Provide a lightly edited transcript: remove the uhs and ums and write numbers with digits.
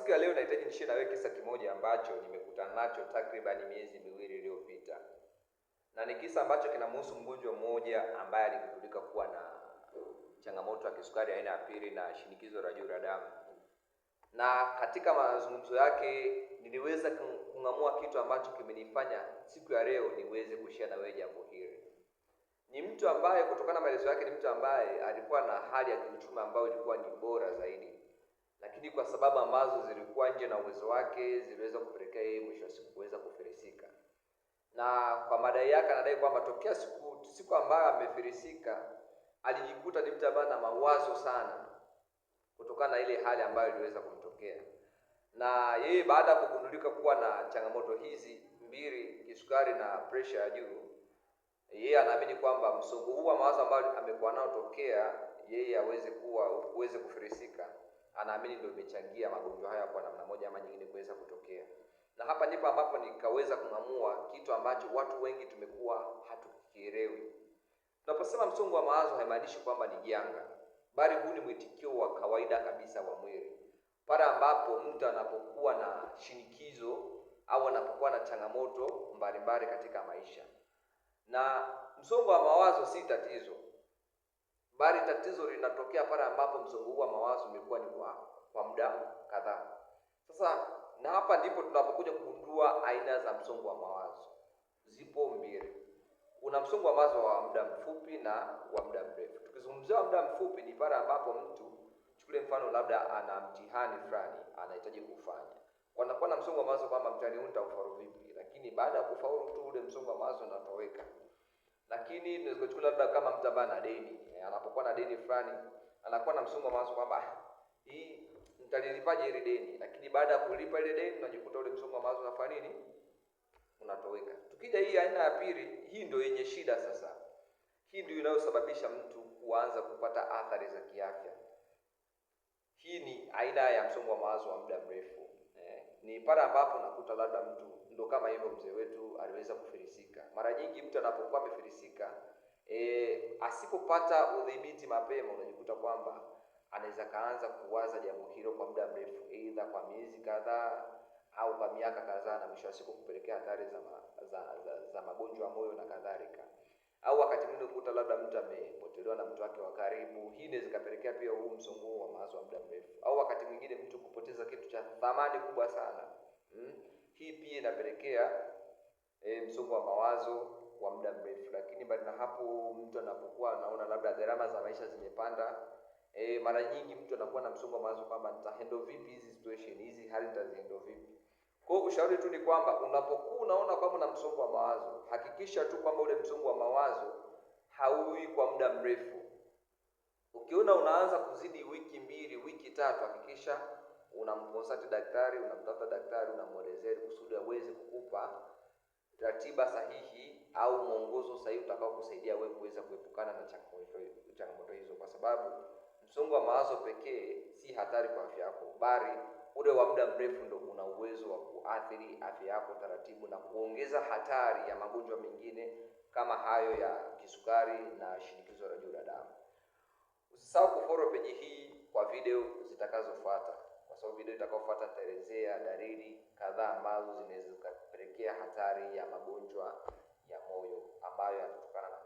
siku ya leo nahitaji nishie na wewe kisa kimoja ambacho nimekutana nacho takriban miezi miwili iliyopita. Na ni kisa ambacho kinamhusu mgonjwa mmoja ambaye aligundulika kuwa na changamoto ya kisukari aina ya pili na shinikizo la juu la damu. Na katika mazungumzo yake niliweza kung'amua kitu ambacho kimenifanya siku ya leo niweze kushare na wewe jambo hili. Ni mtu ambaye kutokana na maelezo yake ni mtu ambaye alikuwa na hali ya kiuchumi ambayo ilikuwa ni bora zaidi. Lakini kwa sababu ambazo zilikuwa nje na uwezo wake ziliweza kupelekea yeye mwisho wa siku kuweza kufilisika. Na kwa madai yake anadai kwamba tokea siku ambayo amefilisika alijikuta ni mtu ambaye ana mawazo sana kutokana na ile hali ambayo iliweza kumtokea. Na yeye baada ya kugundulika kuwa na changamoto hizi mbili, kisukari na pressure ya juu, yeye anaamini kwamba msongo huu wa mawazo ambao amekuwa nao tokea yeye aweze kufilisika, anaamini ndio imechangia magonjwa haya kwa namna moja ama nyingine kuweza kutokea. Na hapa ndipo ambapo nikaweza kung'amua kitu ambacho watu wengi tumekuwa hatukielewi. Tunaposema msongo wa mawazo haimaanishi kwamba ni janga, bali huu ni mwitikio wa kawaida kabisa wa mwili. Pale ambapo mtu anapokuwa na shinikizo au anapokuwa na changamoto mbalimbali katika maisha. Na msongo wa mawazo si tatizo, bali tatizo linatokea pale ambapo msongo huu wa mawazo umekuwa ni kwa muda kadhaa. Sasa na hapa ndipo tunapokuja kugundua aina za msongo wa mawazo. Zipo mbili. Kuna msongo wa mawazo wa muda mfupi na wa muda mrefu. Tukizungumzia muda mfupi ni pale ambapo mtu, chukulie mfano labda ana mtihani fulani anahitaji kufanya. Wanakuwa na msongo wa mawazo kwamba mtihani huu nitaufaulu vipi, lakini baada ya kufaulu tu ule msongo wa mawazo unatoweka. Lakini tunaweza kuchukua labda kama mtu ambaye ana deni, anapokuwa na deni fulani, anakuwa na msongo wa mawazo kwamba hii nitalilipaje ile deni, lakini baada ya kulipa ile deni unajikuta ule msongo wa mawazo unafanya nini? Unatoweka. Tukija hii aina ya pili, hii ndio yenye shida sasa. Hii ndio inayosababisha mtu kuanza kupata athari za kiafya. Hii ni aina ya msongo wa mawazo wa muda mrefu. Ni pale ambapo nakuta labda mtu ndo kama hivyo mzee wetu aliweza kufilisika. Mara nyingi mtu anapokuwa amefilisika, asipopata udhibiti mapema unajikuta kwamba anaweza kaanza kuwaza jambo hilo kwa muda mrefu, aidha kwa miezi kadhaa au kwa miaka kadhaa, na mwisho wa siku kupelekea hatari za magonjwa ya moyo na kadhalika. Au wakati mwingine ukuta labda mtu amepotelewa na mtu wake wa karibu. Hii inaweza kupelekea pia huu msongo wa mawazo wa muda mrefu. Au wakati mwingine mtu kupoteza kitu cha thamani kubwa sana. Hii pia inapelekea msongo wa mawazo wa muda mrefu. Lakini bali na hapo, mtu anapokuwa anaona labda gharama za maisha zimepanda, mara nyingi mtu anakuwa na msongo wa mawazo kwamba nitahandle vipi hizi situation, hizi hali nitazihandle vipi. Kwa hiyo ushauri tu ni kwamba unapokuwa unaona kwamba una msongo wa mawazo, hakikisha tu kwamba ule msongo wa mawazo hauwi kwa muda mrefu. Ukiona unaanza kuzidi wiki 2, wiki 3, hakikisha unamconsult daktari, unamtafuta daktari, unamuelezea kusudi aweze kukupa ratiba sahihi au mwongozo sahihi utakao kusaidia wewe kuweza kuepukana na changamoto hizo, kwa sababu msongo wa mawazo pekee si hatari kwa afya yako, bali ule wa muda mrefu ndio una uwezo wa kuathiri afya yako taratibu na kuongeza hatari ya magonjwa mengine kama hayo ya kisukari na shinikizo la juu la damu. Usisahau kufollow page hii kwa video zitakazofuata, kwa sababu video itakayofuata nitaelezea dalili kadhaa ambazo zinaweza kupelekea hatari ya magonjwa ya moyo ambayo yanatokana na